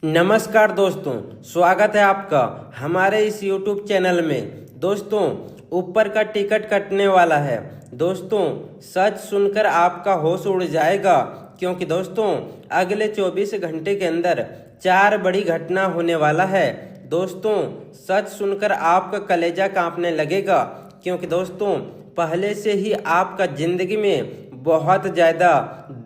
नमस्कार दोस्तों, स्वागत है आपका हमारे इस YouTube चैनल में। दोस्तों, ऊपर का टिकट कटने वाला है। दोस्तों, सच सुनकर आपका होश उड़ जाएगा, क्योंकि दोस्तों अगले 24 घंटे के अंदर 4 बड़ी घटना होने वाला है। दोस्तों, सच सुनकर आपका कलेजा कांपने लगेगा, क्योंकि दोस्तों पहले से ही आपका जिंदगी में बहुत ज़्यादा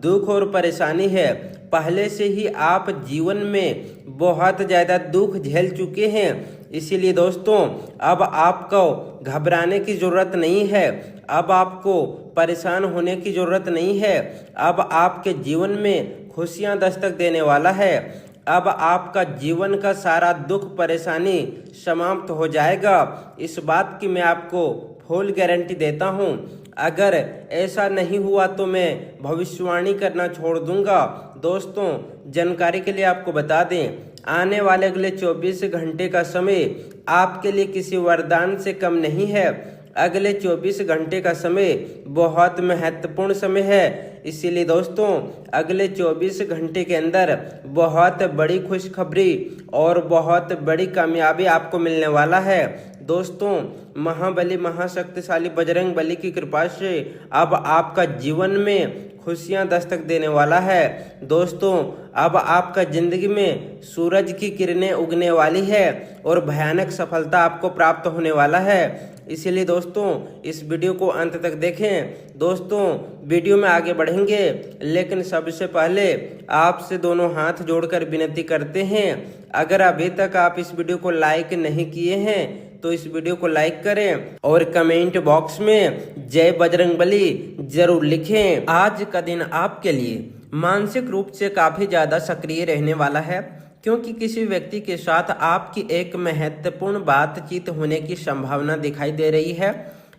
दुख और परेशानी है। पहले से ही आप जीवन में बहुत ज़्यादा दुख झेल चुके हैं। इसीलिए दोस्तों अब आपको घबराने की ज़रूरत नहीं है, अब आपको परेशान होने की ज़रूरत नहीं है। अब आपके जीवन में खुशियां दस्तक देने वाला है। अब आपका जीवन का सारा दुख परेशानी समाप्त हो जाएगा। इस बात की मैं आपको फुल गारंटी देता हूँ। अगर ऐसा नहीं हुआ तो मैं भविष्यवाणी करना छोड़ दूंगा। दोस्तों, जानकारी के लिए आपको बता दें, आने वाले अगले 24 घंटे का समय आपके लिए किसी वरदान से कम नहीं है। अगले 24 घंटे का समय बहुत महत्वपूर्ण समय है। इसीलिए दोस्तों अगले 24 घंटे के अंदर बहुत बड़ी खुशखबरी और बहुत बड़ी कामयाबी आपको मिलने वाला है। दोस्तों, महाबली महाशक्तिशाली बजरंग बली की कृपा से अब आपका जीवन में खुशियां दस्तक देने वाला है। दोस्तों, अब आपका जिंदगी में सूरज की किरणें उगने वाली है और भयानक सफलता आपको प्राप्त होने वाला है। इसीलिए दोस्तों इस वीडियो को अंत तक देखें। दोस्तों, वीडियो में आगे बढ़ेंगे, लेकिन सबसे पहले आपसे दोनों हाथ जोड़कर विनती करते हैं, अगर अभी तक आप इस वीडियो को लाइक नहीं किए हैं तो इस वीडियो को लाइक करें और कमेंट बॉक्स में जय बजरंगबली जरूर लिखें। आज का दिन आपके लिए मानसिक रूप से काफी ज्यादा सक्रिय रहने वाला है, क्योंकि किसी व्यक्ति के साथ आपकी एक महत्वपूर्ण बातचीत होने की संभावना दिखाई दे रही है।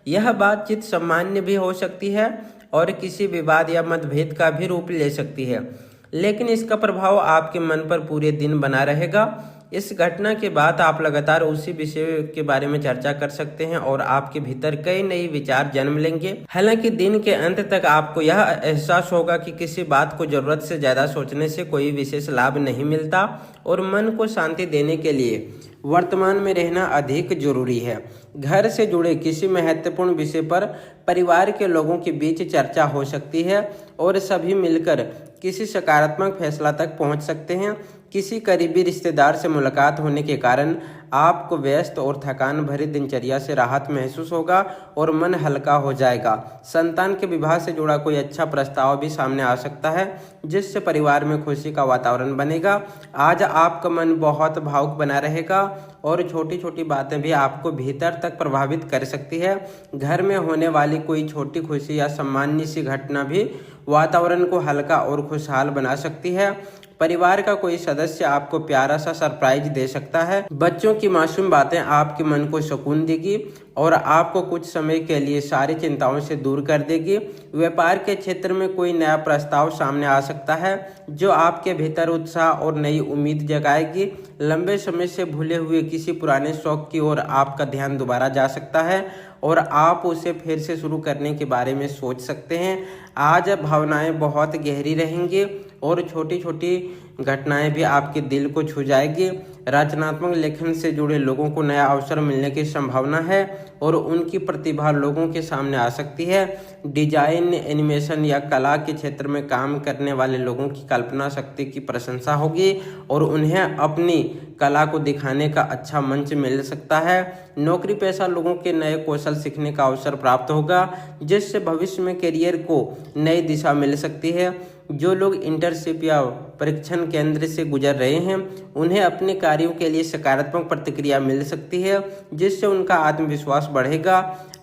यह बातचीत सामान्य भी हो सकती है और किसी विवाद या मतभेद का भी रूप ले सकती है, लेकिन इसका प्रभाव आपके मन पर पूरे दिन बना रहेगा। इस घटना के बाद आप लगातार उसी विषय के बारे में चर्चा कर सकते हैं और आपके भीतर कई नए विचार जन्म लेंगे। हालांकि दिन के अंत तक आपको यह एहसास होगा कि किसी बात को जरूरत से ज्यादा सोचने से कोई विशेष लाभ नहीं मिलता और मन को शांति देने के लिए वर्तमान में रहना अधिक जरूरी है। घर से जुड़े किसी महत्वपूर्ण विषय पर परिवार के लोगों के बीच चर्चा हो सकती है और सभी मिलकर किसी सकारात्मक फैसला तक पहुंच सकते हैं। किसी करीबी रिश्तेदार से मुलाकात होने के कारण आपको व्यस्त और थकान भरी दिनचर्या से राहत महसूस होगा और मन हल्का हो जाएगा। संतान के विवाह से जुड़ा कोई अच्छा प्रस्ताव भी सामने आ सकता है, जिससे परिवार में खुशी का वातावरण बनेगा। आज आपका मन बहुत भावुक बना रहेगा और छोटी छोटी बातें भी आपको भीतर तक प्रभावित कर सकती है। घर में होने वाली कोई छोटी खुशी या सामान्य सी घटना भी वातावरण को हल्का और खुशहाल बना सकती है। परिवार का कोई सदस्य आपको प्यारा सा सरप्राइज दे सकता है। बच्चों की मासूम बातें आपके मन को सुकून देगी और आपको कुछ समय के लिए सारी चिंताओं से दूर कर देगी। व्यापार के क्षेत्र में कोई नया प्रस्ताव सामने आ सकता है, जो आपके भीतर उत्साह और नई उम्मीद जगाएगी। लंबे समय से भूले हुए किसी पुराने शौक की ओर आपका ध्यान दोबारा जा सकता है और आप उसे फिर से शुरू करने के बारे में सोच सकते हैं। आज भावनाएं बहुत गहरी रहेंगी और छोटी छोटी घटनाएं भी आपके दिल को छू जाएगी। रचनात्मक लेखन से जुड़े लोगों को नया अवसर मिलने की संभावना है और उनकी प्रतिभा लोगों के सामने आ सकती है। डिजाइन, एनिमेशन या कला के क्षेत्र में काम करने वाले लोगों की कल्पना शक्ति की प्रशंसा होगी और उन्हें अपनी कला को दिखाने का अच्छा मंच मिल सकता है। नौकरी पेशा लोगों के नए कौशल सीखने का अवसर प्राप्त होगा, जिससे भविष्य में करियर को नई दिशा मिल सकती है। जो लोग इंटर्नशिप या परीक्षण केंद्र से गुजर रहे हैं, उन्हें अपने कार्यों के लिए सकारात्मक प्रतिक्रिया मिल सकती है, जिससे उनका आत्मविश्वास बढ़ेगा।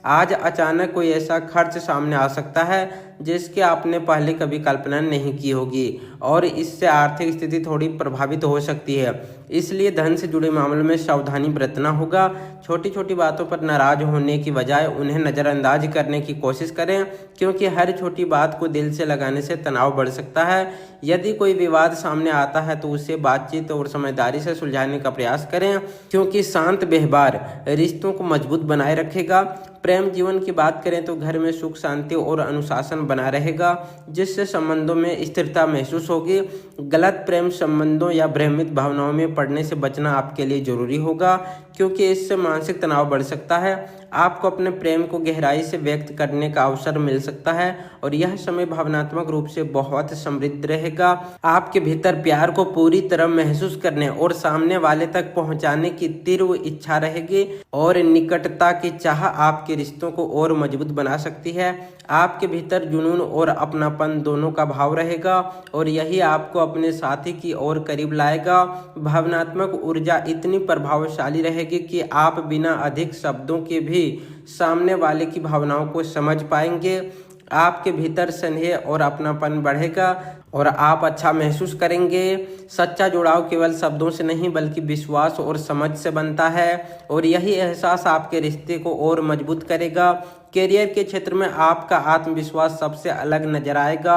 आज अचानक कोई ऐसा खर्च सामने आ सकता है जिसकी आपने पहले कभी कल्पना नहीं की होगी और इससे आर्थिक स्थिति थोड़ी प्रभावित हो सकती है। इसलिए धन से जुड़े मामलों में सावधानी बरतना होगा। छोटी छोटी बातों पर नाराज होने की बजाय उन्हें नज़रअंदाज करने की कोशिश करें, क्योंकि हर छोटी बात को दिल से लगाने से तनाव बढ़ सकता है। यदि कोई विवाद सामने आता है तो उसे बातचीत और समझदारी से सुलझाने का प्रयास करें, क्योंकि शांत व्यवहार रिश्तों को मजबूत बनाए रखेगा। प्रेम जीवन की बात करें तो घर में सुख शांति और अनुशासन बना रहेगा, जिससे संबंधों में स्थिरता महसूस होगी। गलत प्रेम संबंधों या भ्रमित भावनाओं में पड़ने से बचना आपके लिए जरूरी होगा, क्योंकि इससे मानसिक तनाव बढ़ सकता है। आपको अपने प्रेम को गहराई से व्यक्त करने का अवसर मिल सकता है और यह समय भावनात्मक रूप से बहुत समृद्ध रहेगा। आपके भीतर प्यार को पूरी तरह महसूस करने और सामने वाले तक पहुंचाने की तीव्र इच्छा रहेगी और निकटता की चाह आपके रिश्तों को और मजबूत बना सकती है। आपके भीतर जुनून और अपनापन दोनों का भाव रहेगा और यही आपको अपने साथी की ओर करीब लाएगा। भावनात्मक ऊर्जा इतनी प्रभावशाली रहेगी कि आप बिना अधिक शब्दों के भी सामने वाले की भावनाओं को समझ पाएंगे। आपके भीतर स्नेह और अपनापन बढ़ेगा और आप अच्छा महसूस करेंगे। सच्चा जुड़ाव केवल शब्दों से नहीं बल्कि विश्वास और समझ से बनता है और यही एहसास आपके रिश्ते को और मजबूत करेगा। करियर के क्षेत्र में आपका आत्मविश्वास सबसे अलग नजर आएगा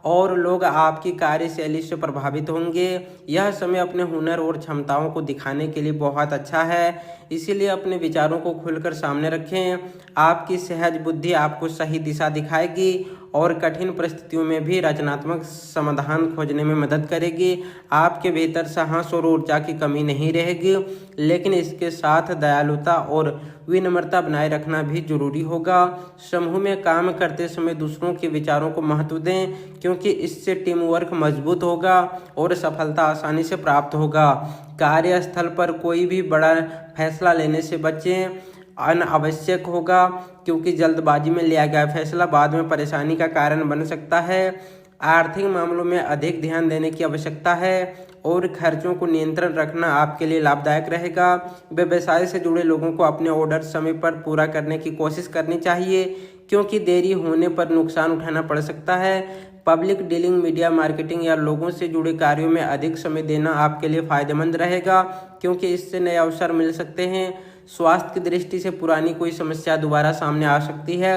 और लोग आपकी कार्यशैली से प्रभावित होंगे। यह समय अपने हुनर और क्षमताओं को दिखाने के लिए बहुत अच्छा है, इसीलिए अपने विचारों को खुलकर सामने रखें। आपकी सहज बुद्धि आपको सही दिशा दिखाएगी और कठिन परिस्थितियों में भी रचनात्मक समाधान खोजने में मदद करेगी। आपके भीतर साहस और ऊर्जा की कमी नहीं रहेगी, लेकिन इसके साथ दयालुता और विनम्रता बनाए रखना भी जरूरी होगा। समूह में काम करते समय दूसरों के विचारों को महत्व दें, क्योंकि इससे टीम वर्क मजबूत होगा और सफलता आसानी से प्राप्त होगा। कार्यस्थल पर कोई भी बड़ा फैसला लेने से बचें, अनावश्यक होगा, क्योंकि जल्दबाजी में लिया गया फैसला बाद में परेशानी का कारण बन सकता है। आर्थिक मामलों में अधिक ध्यान देने की आवश्यकता है और खर्चों को नियंत्रण रखना आपके लिए लाभदायक रहेगा। व्यवसाय से जुड़े लोगों को अपने ऑर्डर समय पर पूरा करने की कोशिश करनी चाहिए, क्योंकि देरी होने पर नुकसान उठाना पड़ सकता है। पब्लिक डीलिंग, मीडिया मार्केटिंग या लोगों से जुड़े कार्यों में अधिक समय देना आपके लिए फायदेमंद रहेगा, क्योंकि इससे नए अवसर मिल सकते हैं। स्वास्थ्य की दृष्टि से पुरानी कोई समस्या दोबारा सामने आ सकती है,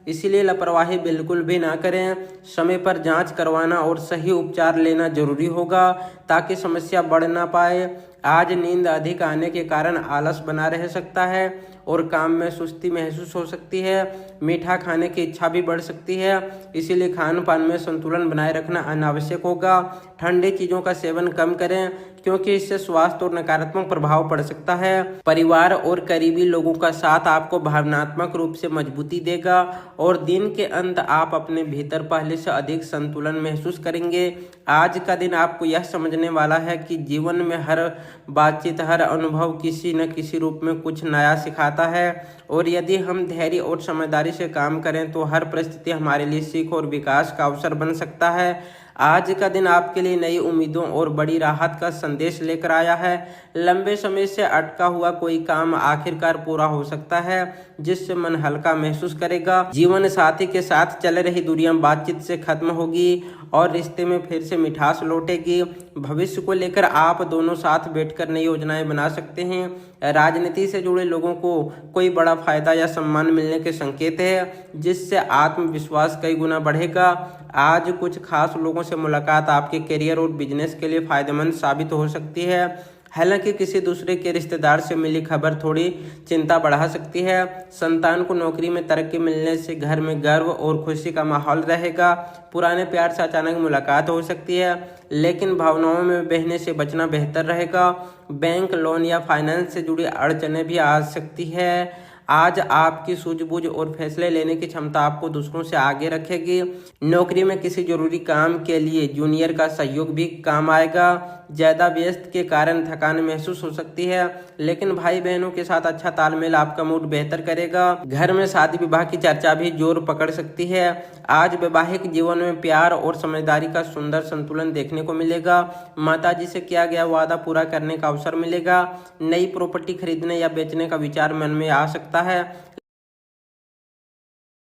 इसीलिए लापरवाही बिल्कुल भी ना करें। समय पर जांच करवाना और सही उपचार लेना जरूरी होगा ताकि समस्या बढ़ ना पाए। आज नींद अधिक आने के कारण आलस बना रह सकता है और काम में सुस्ती महसूस हो सकती है। मीठा खाने की इच्छा भी बढ़ सकती है, इसीलिए खान पान में संतुलन बनाए रखना अनावश्यक होगा। ठंडी चीज़ों का सेवन कम करें, क्योंकि इससे स्वास्थ्य और नकारात्मक प्रभाव पड़ सकता है। परिवार और करीबी लोगों का साथ आपको भावनात्मक रूप से मजबूती देगा और दिन के अंत आप अपने भीतर पहले से अधिक संतुलन महसूस करेंगे। आज का दिन आपको यह समझने वाला है कि जीवन में हर बातचीत, हर अनुभव किसी न किसी रूप में कुछ नया सिखाता है और यदि हम धैर्य और समझदारी से काम करें तो हर परिस्थिति हमारे लिए सीख और विकास का अवसर बन सकता है। आज का दिन आपके लिए नई उम्मीदों और बड़ी राहत का संदेश लेकर आया है। लंबे समय से अटका हुआ कोई काम आखिरकार पूरा हो सकता है, जिससे मन हल्का महसूस करेगा। जीवन साथी के साथ चल रही दूरियां बातचीत से खत्म होगी और रिश्ते में फिर से मिठास लौटेगी। भविष्य को लेकर आप दोनों साथ बैठकर नई योजनाएं बना सकते हैं। राजनीति से जुड़े लोगों को कोई बड़ा फायदा या सम्मान मिलने के संकेत है, जिससे आत्मविश्वास कई गुना बढ़ेगा। आज कुछ खास लोगों से मुलाकात आपके करियर और बिजनेस के लिए फायदेमंद साबित हो सकती है। हालांकि किसी दूसरे के रिश्तेदार से मिली खबर थोड़ी चिंता बढ़ा सकती है। संतान को नौकरी में तरक्की मिलने से घर में गर्व और खुशी का माहौल रहेगा। पुराने प्यार से अचानक मुलाकात हो सकती है, लेकिन भावनाओं में बहने से बचना बेहतर रहेगा। बैंक, लोन या फाइनेंस से जुड़ी अड़चनें भी आ सकती है। आज आपकी सूझबूझ और फैसले लेने की क्षमता आपको दूसरों से आगे रखेगी। नौकरी में किसी जरूरी काम के लिए जूनियर का सहयोग भी काम आएगा। ज़्यादा व्यस्त के कारण थकान महसूस हो सकती है, लेकिन भाई बहनों के साथ अच्छा तालमेल आपका मूड बेहतर करेगा। घर में शादी विवाह की चर्चा भी जोर पकड़ सकती है। आज वैवाहिक जीवन में प्यार और समझदारी का सुंदर संतुलन देखने को मिलेगा। माताजी से किया गया वादा पूरा करने का अवसर मिलेगा। नई प्रॉपर्टी खरीदने या बेचने का विचार मन में आ सकता है।